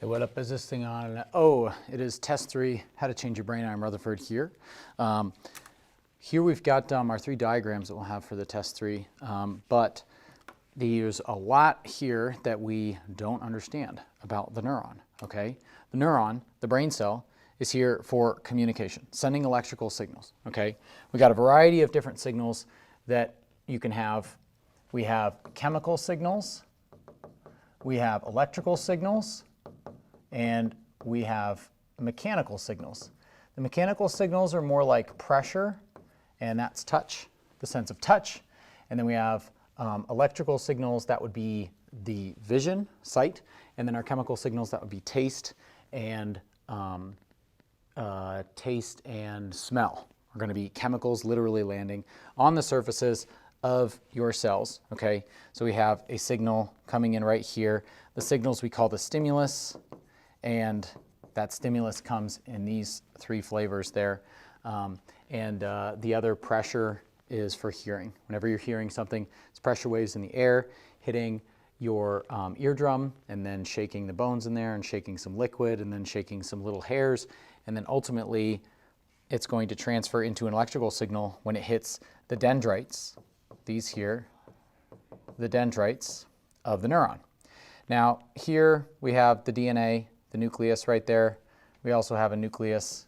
Hey, what up? Is this thing on? Oh, it is test 3, how to change your brain. I'm Rutherford here. Here we've got our 3 diagrams that we'll have for the test 3, but there's a lot here that we don't understand about the neuron, okay? The neuron, the brain cell, is here for communication, sending electrical signals, okay? We got a variety of different signals that you can have. We have chemical signals, we have electrical signals, and we have mechanical signals. The mechanical signals are more like pressure, and that's touch, the sense of touch. And then we have electrical signals, that would be the vision, sight, and then our chemical signals, that would be taste and smell. Are going to be chemicals literally landing on the surfaces of your cells, okay? So we have a signal coming in right here. The signals we call the stimulus, and that stimulus comes in these 3 flavors there. The other pressure is for hearing. Whenever you're hearing something, it's pressure waves in the air hitting your eardrum and then shaking the bones in there and shaking some liquid and then shaking some little hairs. And then ultimately, it's going to transfer into an electrical signal when it hits the dendrites, these here, the dendrites of the neuron. Now, here we have the DNA, the nucleus right there. We also have a nucleus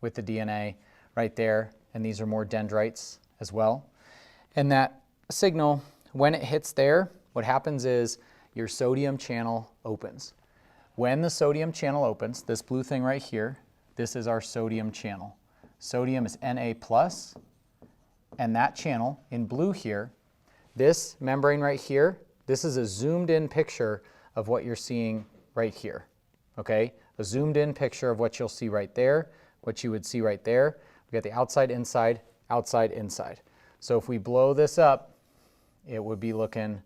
with the DNA right there, and these are more dendrites as well. And that signal, when it hits there, what happens is your sodium channel opens. When the sodium channel opens, this blue thing right here, this is our sodium channel. Sodium is Na+, and that channel in blue here, this membrane right here, this is a zoomed in picture of what you're seeing right here. Okay, a zoomed in picture of what you'll see right there, what you would see right there. We got the outside, inside, outside, inside. So if we blow this up, it would be looking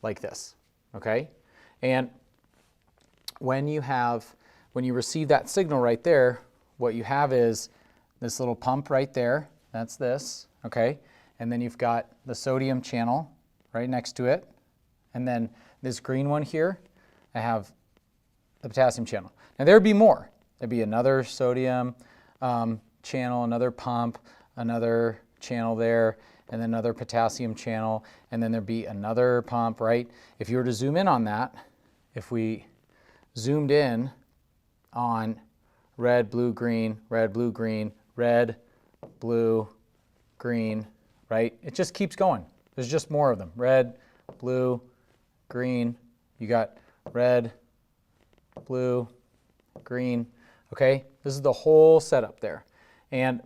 like this, okay? And when you receive that signal right there, what you have is this little pump right there, that's this, okay? And then you've got the sodium channel right next to it. And then this green one here, I have the potassium channel. Now there'd be more. There'd be another sodium channel, another pump, another channel there, and then another potassium channel, and then there'd be another pump, right? If you were to zoom in on that, if we zoomed in on red, blue, green, red, blue, green, red, blue, green, right? It just keeps going. There's just more of them. Red, blue, green, you got red, blue, green, okay? This is the whole setup there. And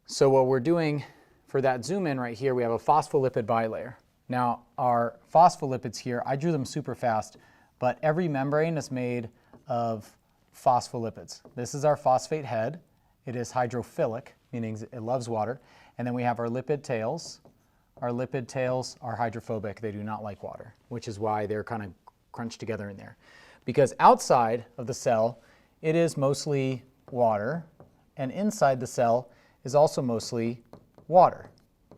so what we're doing for that zoom in right here, we have a phospholipid bilayer. Now our phospholipids here, I drew them super fast, but every membrane is made of phospholipids. This is our phosphate head. It is hydrophilic, meaning it loves water. And then we have our lipid tails. Our lipid tails are hydrophobic. They do not like water, which is why they're kind of crunched together in there. Because outside of the cell, it is mostly water, and inside the cell is also mostly water,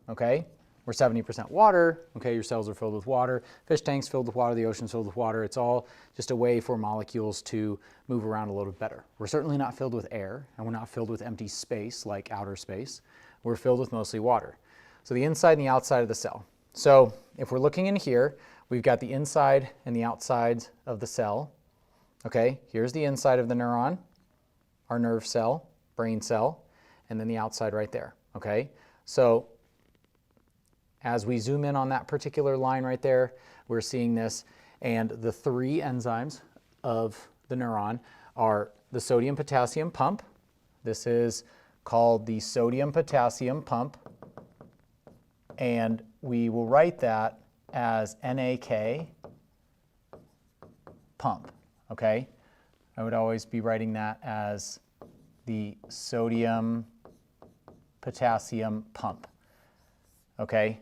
okay? We're 70% water, okay? Your cells are filled with water. Fish tanks filled with water, the ocean's filled with water. It's all just a way for molecules to move around a little bit better. We're certainly not filled with air, and we're not filled with empty space like outer space. We're filled with mostly water. So the inside and the outside of the cell. So if we're looking in here, we've got the inside and the outside of the cell. Okay, here's the inside of the neuron, our nerve cell, brain cell, and then the outside right there, okay? So as we zoom in on that particular line right there, we're seeing this, and the 3 enzymes of the neuron are the sodium-potassium pump. This is called the sodium-potassium pump, and we will write that as NAK pump. Okay, I would always be writing that as the sodium-potassium pump, okay?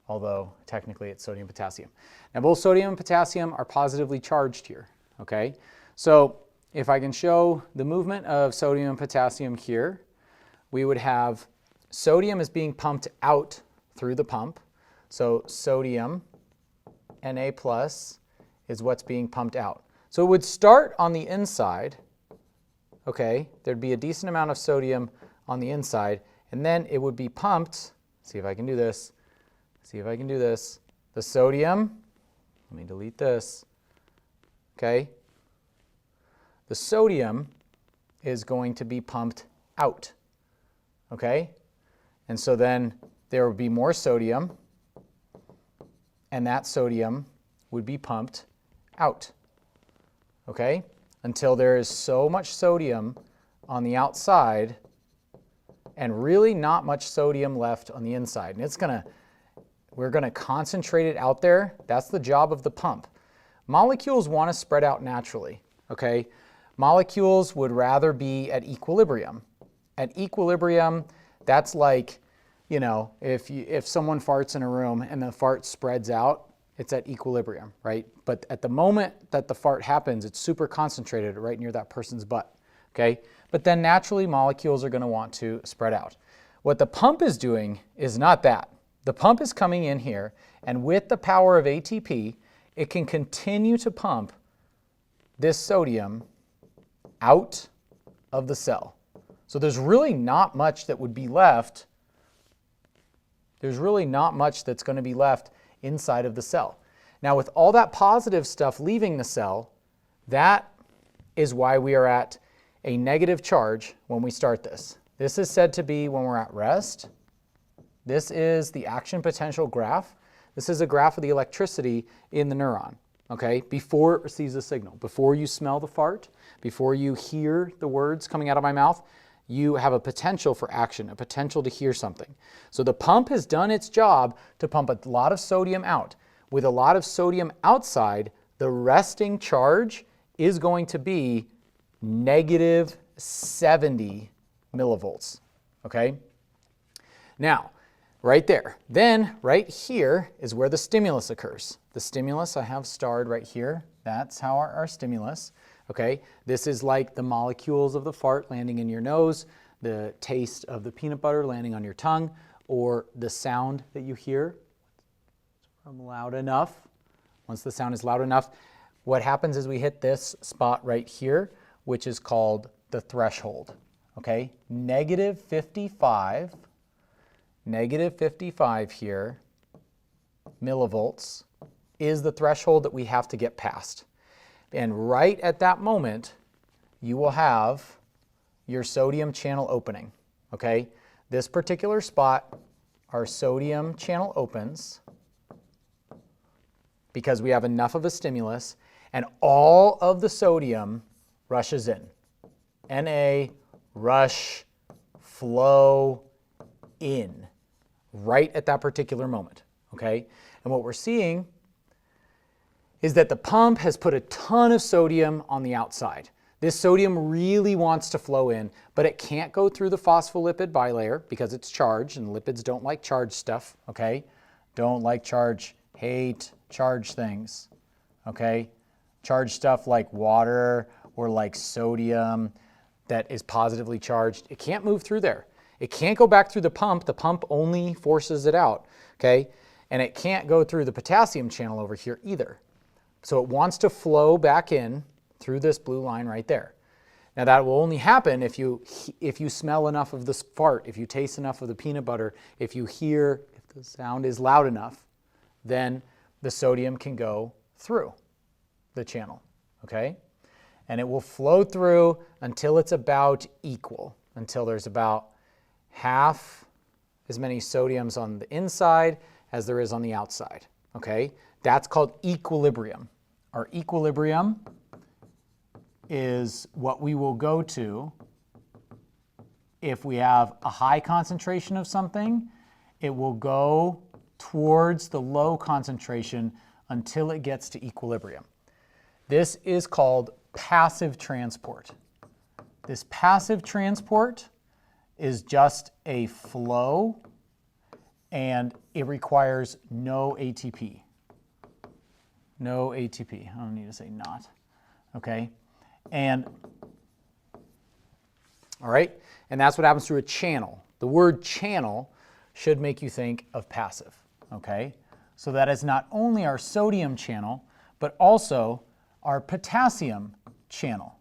Although technically it's sodium-potassium. Now both sodium and potassium are positively charged here, okay? So if I can show the movement of sodium and potassium here, we would have sodium is being pumped out through the pump. So sodium, Na+, is what's being pumped out. So it would start on the inside, okay? There'd be a decent amount of sodium on the inside, and then it would be pumped. See if I can do this. See if I can do this. The sodium, let me delete this, okay? The sodium is going to be pumped out, okay? And so then there would be more sodium, and that sodium would be pumped out, okay? Until there is so much sodium on the outside and really not much sodium left on the inside. And we're gonna concentrate it out there. That's the job of the pump. Molecules want to spread out naturally, okay? Molecules would rather be at equilibrium. At equilibrium, that's like, you know, if someone farts in a room and the fart spreads out, it's at equilibrium, right? But at the moment that the fart happens, it's super concentrated right near that person's butt, okay? But then naturally molecules are going to want to spread out. What the pump is doing is not that. The pump is coming in here, and with the power of ATP, it can continue to pump this sodium out of the cell. So there's really not much that would be left. There's really not much that's going to be left inside of the cell. Now, with all that positive stuff leaving the cell, that is why we are at a negative charge when we start this. This is said to be when we're at rest. This is the action potential graph. This is a graph of the electricity in the neuron, okay? Before it receives a signal, before you smell the fart, before you hear the words coming out of my mouth, you have a potential for action, a potential to hear something. So the pump has done its job to pump a lot of sodium out. With a lot of sodium outside, the resting charge is going to be negative 70 millivolts, okay? Now, right there. Then, right here is where the stimulus occurs. The stimulus I have starred right here. That's how our stimulus, okay? This is like the molecules of the fart landing in your nose, the taste of the peanut butter landing on your tongue, or the sound that you hear from loud enough. Once the sound is loud enough, what happens is we hit this spot right here, which is called the threshold, okay? Negative 55 here, millivolts, is the threshold that we have to get past. And right at that moment, you will have your sodium channel opening, okay? This particular spot, our sodium channel opens because we have enough of a stimulus, and all of the sodium rushes in. Na, rush, flow in. Right at that particular moment, okay? And what we're seeing is that the pump has put a ton of sodium on the outside. This sodium really wants to flow in, but it can't go through the phospholipid bilayer because it's charged, and lipids don't like charged stuff, okay? Don't like charge, hate charged things, okay? Charged stuff like water or like sodium that is positively charged, it can't move through there. It can't go back through the pump only forces it out, okay? And it can't go through the potassium channel over here either. So it wants to flow back in through this blue line right there. Now that will only happen if you smell enough of this fart, if you taste enough of the peanut butter, if the sound is loud enough, then the sodium can go through the channel, okay? And it will flow through until it's about equal, until there's about half as many sodiums on the inside as there is on the outside, okay? That's called equilibrium. Our equilibrium is what we will go to if we have a high concentration of something. It will go towards the low concentration until it gets to equilibrium. This is called passive transport. This passive transport is just a flow, and it requires no ATP. No ATP. I don't need to say not. Okay? And, all right? And that's what happens through a channel. The word channel should make you think of passive. Okay? So that is not only our sodium channel, but also our potassium channel.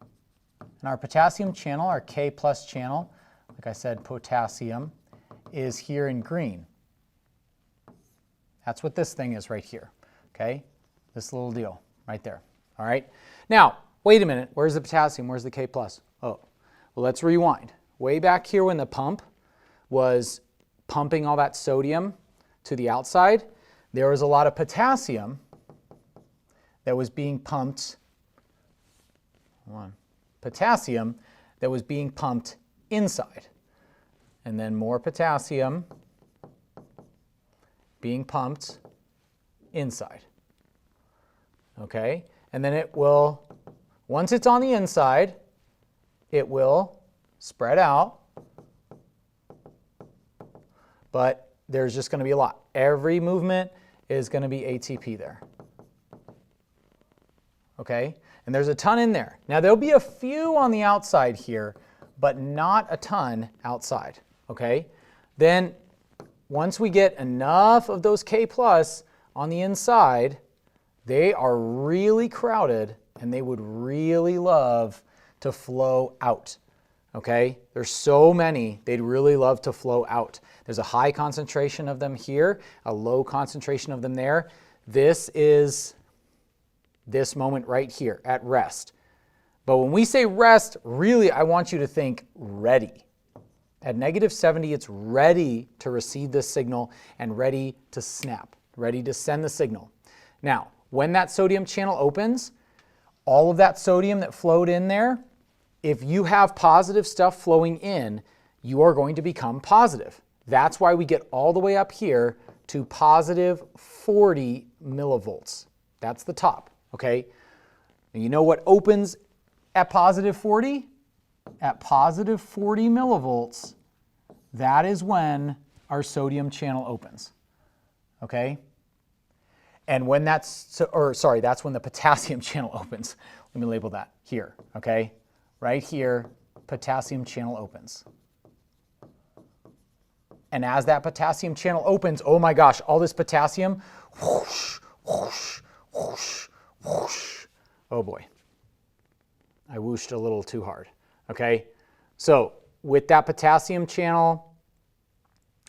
And our potassium channel, our K plus channel, like I said, potassium, is here in green. That's what this thing is right here, okay? This little deal right there, all right? Now, wait a minute, where's the potassium? Where's the K plus? Oh, well, let's rewind. Way back here when the pump was pumping all that sodium to the outside, there was a lot of potassium that was being pumped, potassium that was being pumped inside. And then more potassium being pumped inside. Okay? And then it will, once it's on the inside, it will spread out, but there's just going to be a lot. Every movement is going to be ATP there. Okay? And there's a ton in there. Now there'll be a few on the outside here, but not a ton outside. Okay? Then once we get enough of those K plus on the inside, they are really crowded and they would really love to flow out. Okay? There's so many, they'd really love to flow out. There's a high concentration of them here, a low concentration of them there. This is this moment right here at rest. But when we say rest, really I want you to think ready. At -70, it's ready to receive this signal and ready to snap, ready to send the signal. Now, when that sodium channel opens, all of that sodium that flowed in there, if you have positive stuff flowing in, you are going to become positive. That's why we get all the way up here to positive 40 millivolts. That's the top, okay? And you know what opens at positive 40? At positive 40 millivolts, that is when our sodium channel opens, okay? And when that's when the potassium channel opens. Let me label that here, okay? Right here, potassium channel opens. And as that potassium channel opens, oh my gosh, all this potassium, whoosh, whoosh, whoosh, whoosh. Oh boy, I whooshed a little too hard, okay? So with that potassium channel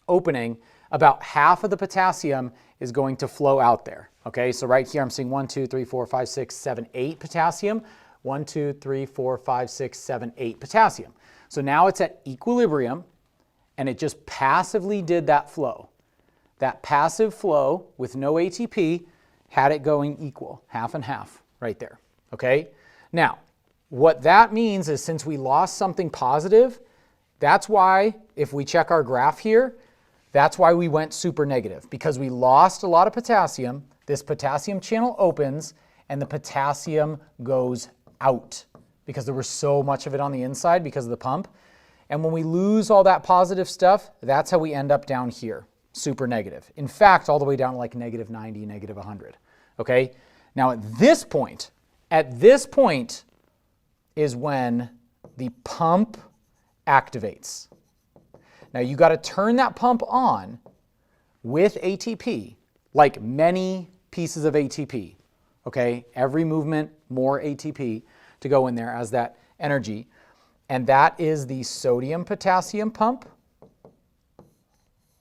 opening, about half of the potassium is going to flow out there, okay? So right here I'm seeing 1, 2, 3, 4, 5, 6, 7, 8 potassium. 1, 2, 3, 4, 5, 6, 7, 8 potassium. So now it's at equilibrium, and it just passively did that flow. That passive flow with no ATP had it going equal, half and half right there, okay? Now, what that means is since we lost something positive, that's why, if we check our graph here, that's why we went super negative, because we lost a lot of potassium. This potassium channel opens, and the potassium goes out because there was so much of it on the inside because of the pump. And when we lose all that positive stuff, that's how we end up down here, super negative. In fact, all the way down to like -90, -100, okay? Now at this point is when the pump activates. Now you got to turn that pump on with ATP, like many pieces of ATP, okay? Every movement, more ATP to go in there as that energy. And that is the sodium-potassium pump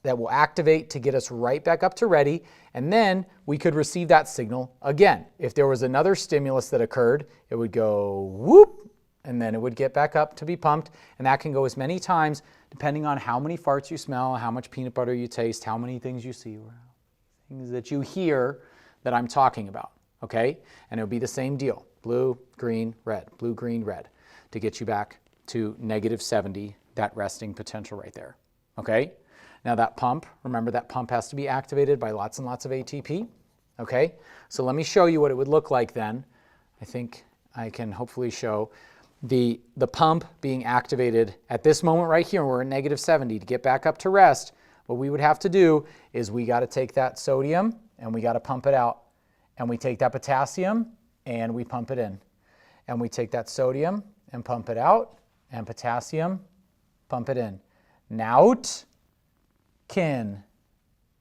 that will activate to get us right back up to ready. And then we could receive that signal again. If there was another stimulus that occurred, it would go whoop, and then it would get back up to be pumped. And that can go as many times depending on how many farts you smell, how much peanut butter you taste, how many things you see, things that you hear that I'm talking about, okay? And it would be the same deal, blue, green, red, blue, green, red, to get you back to -70, that resting potential right there, okay? Now that pump, remember that pump has to be activated by lots and lots of ATP, okay? So let me show you what it would look like then. I think I can hopefully show the pump being activated at this moment right here. We're at -70. To get back up to rest, what we would have to do is we got to take that sodium and we got to pump it out. And we take that potassium and we pump it in. And we take that sodium and pump it out, and potassium, pump it in. Naut, kin.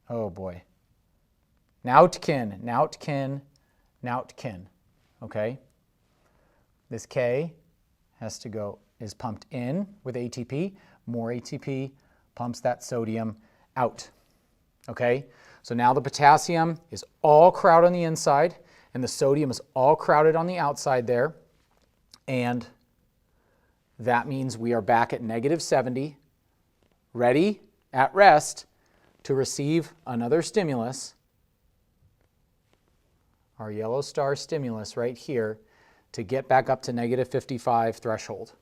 Oh boy. Naut, kin, naut, kin, naut, kin. Okay? This K is pumped in with ATP. More ATP pumps that sodium out. Okay? So now the potassium is all crowded on the inside, and the sodium is all crowded on the outside there. And that means we are back at -70, ready at rest to receive another stimulus, our yellow star stimulus right here, to get back up to -55 threshold,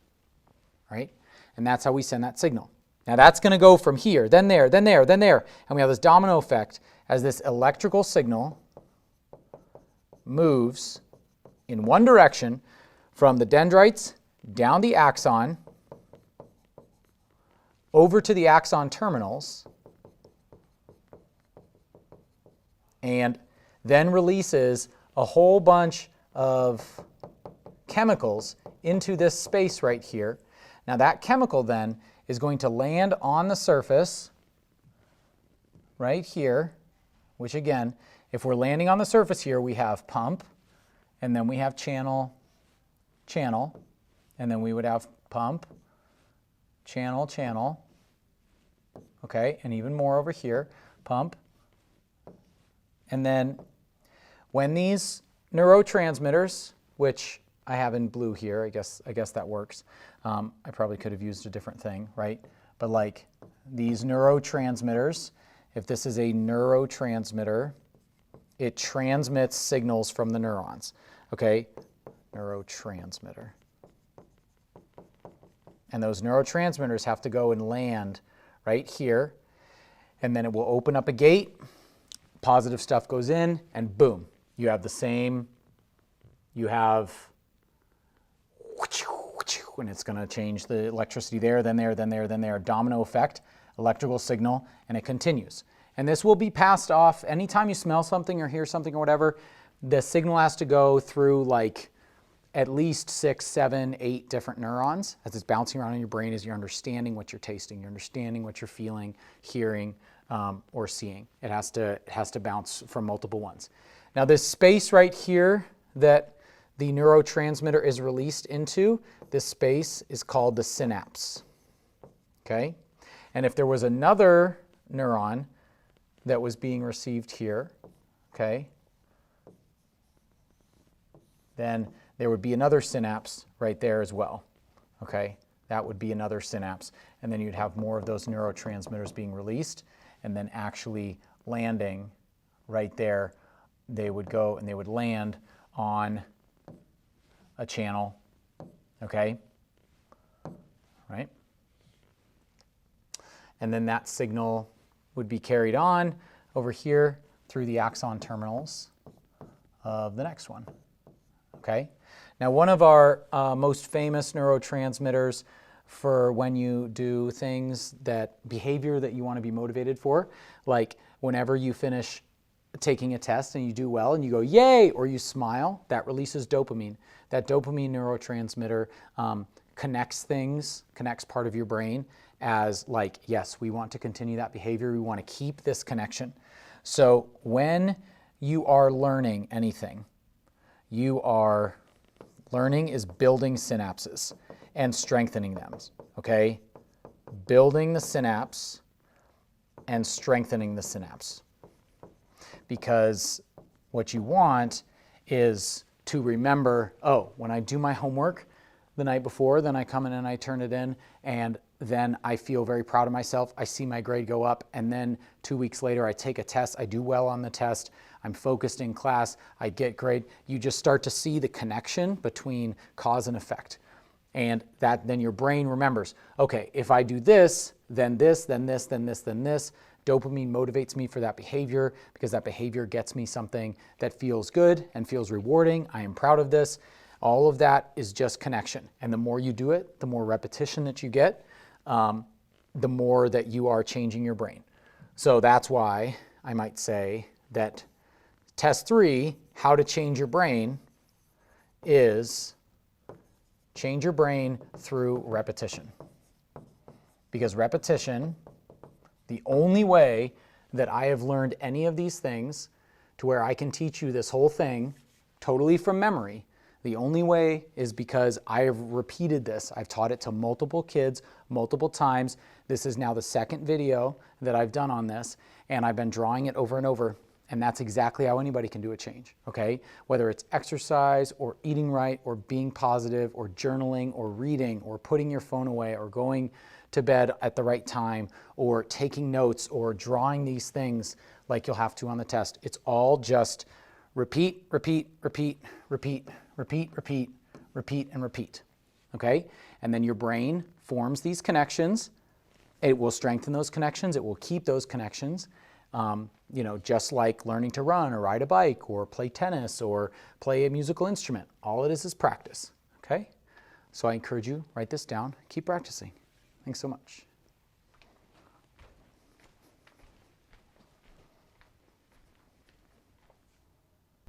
right? And that's how we send that signal. Now that's going to go from here, then there, then there, then there, and we have this domino effect as this electrical signal moves in one direction from the dendrites down the axon over to the axon terminals, and then releases a whole bunch of chemicals into this space right here. Now that chemical then is going to land on the surface right here, which again, if we're landing on the surface here, we have pump, and then we have channel, and then we would have pump, channel, okay, and even more over here, pump. And then when these neurotransmitters, which I have in blue here, I guess that works. I probably could have used a different thing, right? But like these neurotransmitters, if this is a neurotransmitter, it transmits signals from the neurons, okay? Neurotransmitter. And those neurotransmitters have to go and land right here, and then it will open up a gate, positive stuff goes in, and boom, you have the same, you have, and it's going to change the electricity there, then there, then there, then there, domino effect, electrical signal, and it continues. And this will be passed off anytime you smell something or hear something or whatever. The signal has to go through like at least 6, 7, 8 different neurons as it's bouncing around in your brain as you're understanding what you're tasting, you're understanding what you're feeling, hearing, or seeing. It has to bounce from multiple ones. Now this space right here that the neurotransmitter is released into, this space is called the synapse, okay? And if there was another neuron that was being received here, okay, then there would be another synapse right there as well, okay? That would be another synapse. And then you'd have more of those neurotransmitters being released and then actually landing right there. They would go and they would land on a channel, okay? Right? And then that signal would be carried on over here through the axon terminals of the next one, okay? Now one of our most famous neurotransmitters for when you do things behavior that you want to be motivated for, like whenever you finish taking a test and you do well and you go, yay, or you smile, that releases dopamine. That dopamine neurotransmitter connects part of your brain as like, yes, we want to continue that behavior, we want to keep this connection. So when you are learning anything, learning is building synapses and strengthening them, okay? Building the synapse and strengthening the synapse. Because what you want is to remember, oh, when I do my homework the night before, then I come in and I turn it in, and then I feel very proud of myself. I see my grade go up, and then 2 weeks later I take a test, I do well on the test, I'm focused in class, I get grade. You just start to see the connection between cause and effect. And then your brain remembers, okay, if I do this, then this, then this, then this, then this. Dopamine motivates me for that behavior because that behavior gets me something that feels good and feels rewarding. I am proud of this. All of that is just connection. And the more you do it, the more repetition that you get, the more that you are changing your brain. So that's why I might say that test 3, how to change your brain, is change your brain through repetition. Because repetition, the only way that I have learned any of these things to where I can teach you this whole thing totally from memory, The only way is because I have repeated this. I've taught it to multiple kids multiple times. This is now the second video that I've done on this, and I've been drawing it over and over. And that's exactly how anybody can do a change, okay? Whether it's exercise or eating right or being positive or journaling or reading or putting your phone away or going to bed at the right time or taking notes or drawing these things like you'll have to on the test. It's all just repeat, repeat, repeat, repeat, repeat, repeat, repeat, and repeat, okay? And then your brain forms these connections. It will strengthen those connections. It will keep those connections. You know, just like learning to run or ride a bike or play tennis or play a musical instrument. All it is practice, okay? So I encourage you, write this down, keep practicing. Thanks so much.